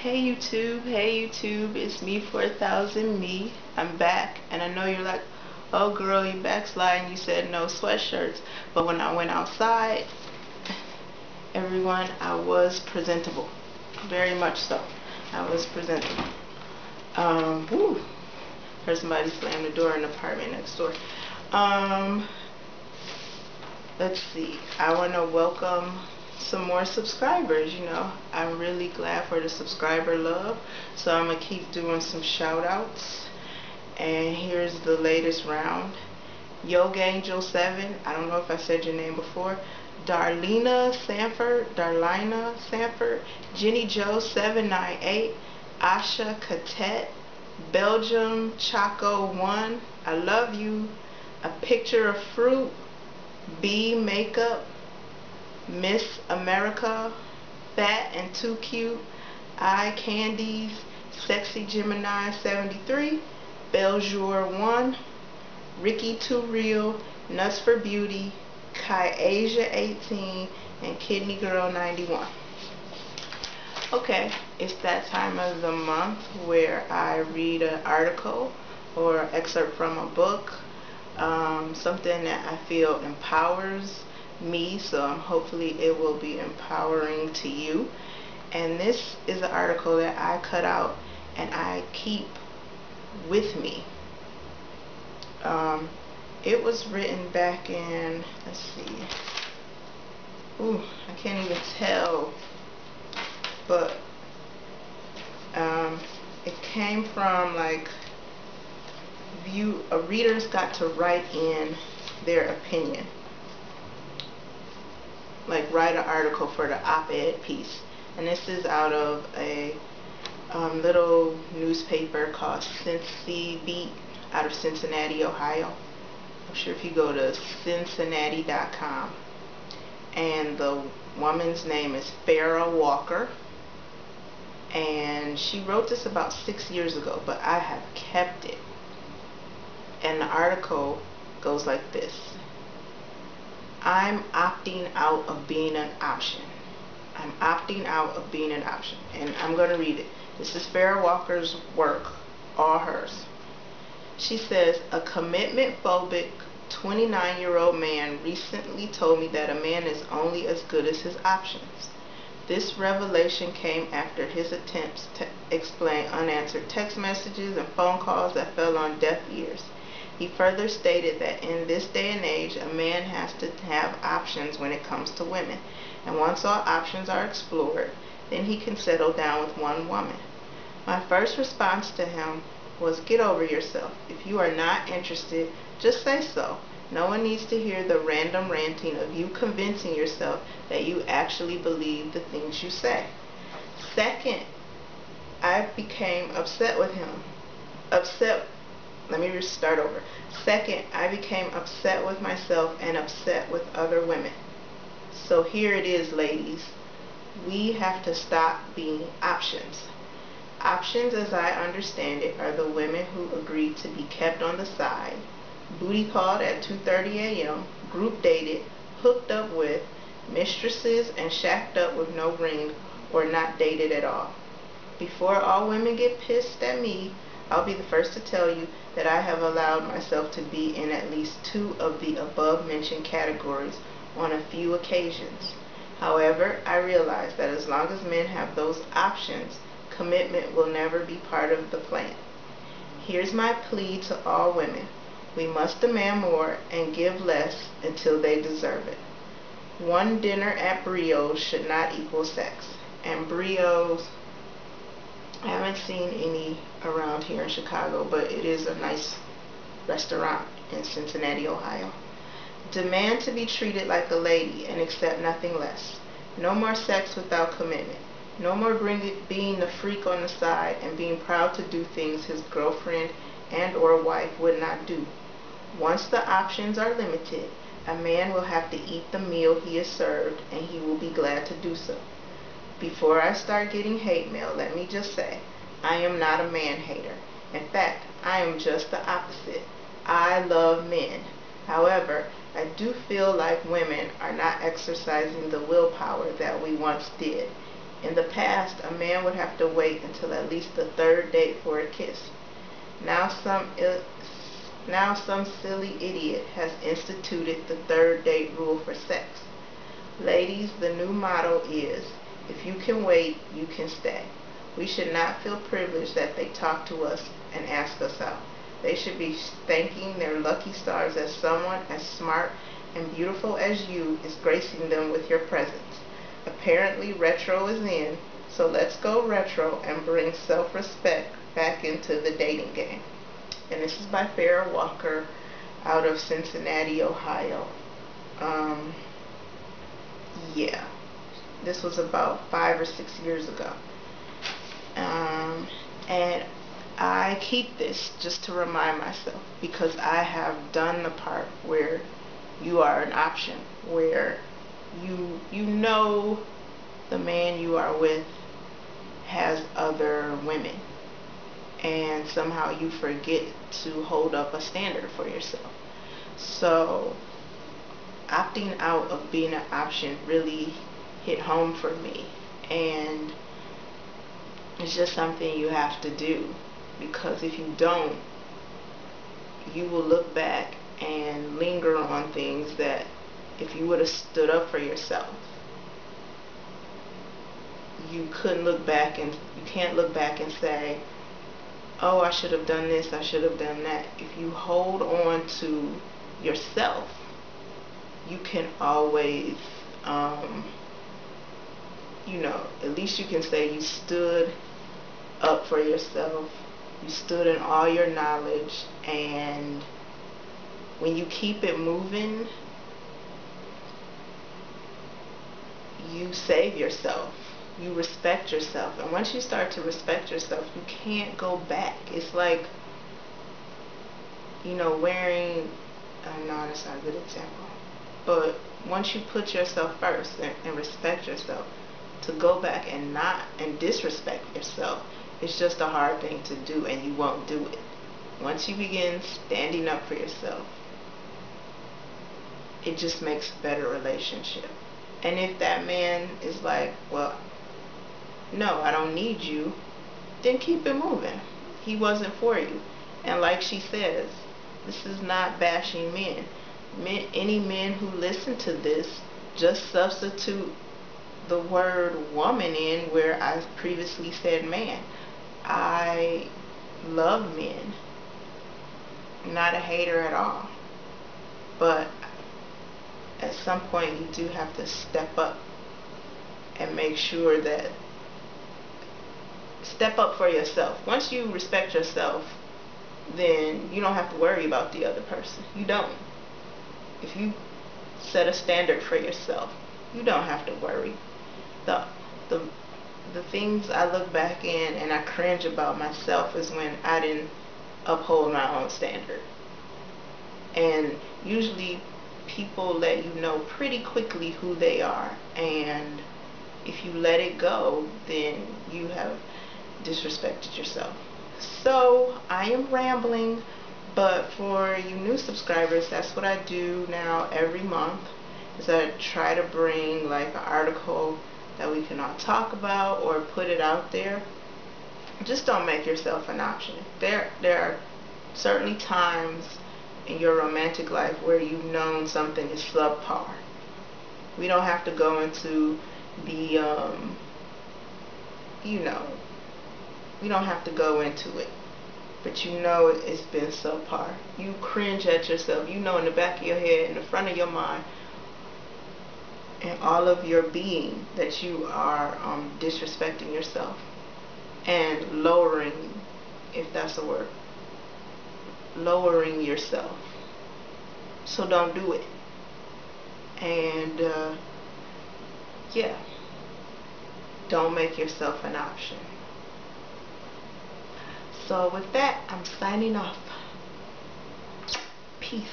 Hey YouTube, it's me 4000 me. I'm back, and I know you're like, oh girl, you backsliding, you said no sweatshirts. But when I went outside, everyone, I was presentable. Very much so. I was presentable. Woo. Heard somebody slam the door in the apartment next door. Let's see. I want to welcome some more subscribers. I'm really glad for the subscriber love, so I'm gonna keep doing some shout outs. And here's the latest round. Yoga Angel 7, I don't know if I said your name before. Darlina Sanford, Jenny Joe 798, Asha Katet, Belgium Choco 1, I love you, A Picture of Fruit, B Makeup, Miss America, Fat and Too Cute, Eye Candies, Sexy Gemini 73, Beljour 1, Ricky Too Real, Nuts for Beauty, Kai Asia 18, and Kidney Girl 91. Okay, it's that time of the month where I read an article or excerpt from a book, something that I feel empowers me, so hopefully it will be empowering to you. And this is an article that I cut out and I keep with me. It was written back in, let's see, I can't even tell, but it came from like readers got to write in their opinion, like write an article for the op-ed piece, and this is out of a little newspaper called CinciBeat out of Cincinnati, Ohio. I'm sure if you go to Cincinnati.com, and the woman's name is Farrah Walker, and she wrote this about 6 years ago, but I have kept it. And the article goes like this: I'm opting out of being an option. I'm opting out of being an option. And I'm going to read it. This is Farrah Walker's work, all hers. She says, a commitment-phobic 29-year-old man recently told me that a man is only as good as his options. This revelation came after his attempts to explain unanswered text messages and phone calls that fell on deaf ears. He further stated that in this day and age, a man has to have options when it comes to women, and once all options are explored, then he can settle down with one woman. My first response to him was, get over yourself. If you are not interested, just say so. No one needs to hear the random ranting of you convincing yourself that you actually believe the things you say. Second, I became upset with him. Let me start over. Second, I became upset with myself and upset with other women. So here it is, ladies. We have to stop being options. Options, as I understand it, are the women who agree to be kept on the side, booty called at 2:30 a.m., group dated, hooked up with, mistresses, and shacked up with no ring, or not dated at all. Before all women get pissed at me, I'll be the first to tell you that I have allowed myself to be in at least 2 of the above-mentioned categories on a few occasions. However, I realize that as long as men have those options, commitment will never be part of the plan. Here's my plea to all women. We must demand more and give less until they deserve it. One dinner at Brio's should not equal sex. And Brio's, I haven't seen any around here in Chicago, but it is a nice restaurant in Cincinnati, Ohio. Demand to be treated like a lady and accept nothing less. No more sex without commitment. No more being the freak on the side and being proud to do things his girlfriend and or wife would not do. Once the options are limited, a man will have to eat the meal he is served, and he will be glad to do so. Before I start getting hate mail, let me just say, I am not a man hater. In fact, I am just the opposite. I love men. However, I do feel like women are not exercising the willpower that we once did. In the past, a man would have to wait until at least the third date for a kiss. Now some silly idiot has instituted the third date rule for sex. Ladies, the new motto is, if you can wait, you can stay. We should not feel privileged that they talk to us and ask us out. They should be thanking their lucky stars that someone as smart and beautiful as you is gracing them with your presence. Apparently retro is in, so let's go retro and bring self-respect back into the dating game. And this is by Farrah Walker out of Cincinnati, Ohio. Yeah, this was about 5 or 6 years ago. And I keep this just to remind myself, because I have done the part where you are an option, where you know the man you are with has other women, and somehow you forget to hold up a standard for yourself. So opting out of being an option really hit home for me, and it's just something you have to do, because if you don't, you will look back and linger on things that if you would have stood up for yourself, you couldn't look back, and you can't look back and say, oh, I should have done this, I should have done that. If you hold on to yourself, you can always, at least you can say you stood up for yourself, you stood in all your knowledge, and when you keep it moving, you save yourself, you respect yourself. And once you start to respect yourself, you can't go back. It's like, wearing, no, that's not a good example, but once you put yourself first and respect yourself, to go back and disrespect yourself, it's just a hard thing to do, and you won't do it. Once you begin standing up for yourself, it just makes a better relationship. And if that man is like, well, no, I don't need you, then keep it moving. He wasn't for you. And like she says, this is not bashing men. Any men who listen to this, just substitute the word woman in where I previously said man. I love men. I'm not a hater at all. But at some point you do have to step up and make sure that, step up for yourself. Once you respect yourself, then you don't have to worry about the other person. You don't. If you set a standard for yourself, you don't have to worry. The things I look back in and I cringe about myself is when I didn't uphold my own standard. And usually people let you know pretty quickly who they are, and if you let it go, then you have disrespected yourself. So I am rambling, but for you new subscribers, that's what I do now every month, is I try to bring like an article that we can all talk about or put it out there. Just don't make yourself an option. There are certainly times in your romantic life where you've known something is subpar. We don't have to go into the we don't have to go into it, but it's been subpar. You cringe at yourself. In the back of your head, in the front of your mind, and all of your being, that you are disrespecting yourself and lowering, if that's a word, lowering yourself. So don't do it. And yeah, don't make yourself an option. So with that, I'm signing off. Peace.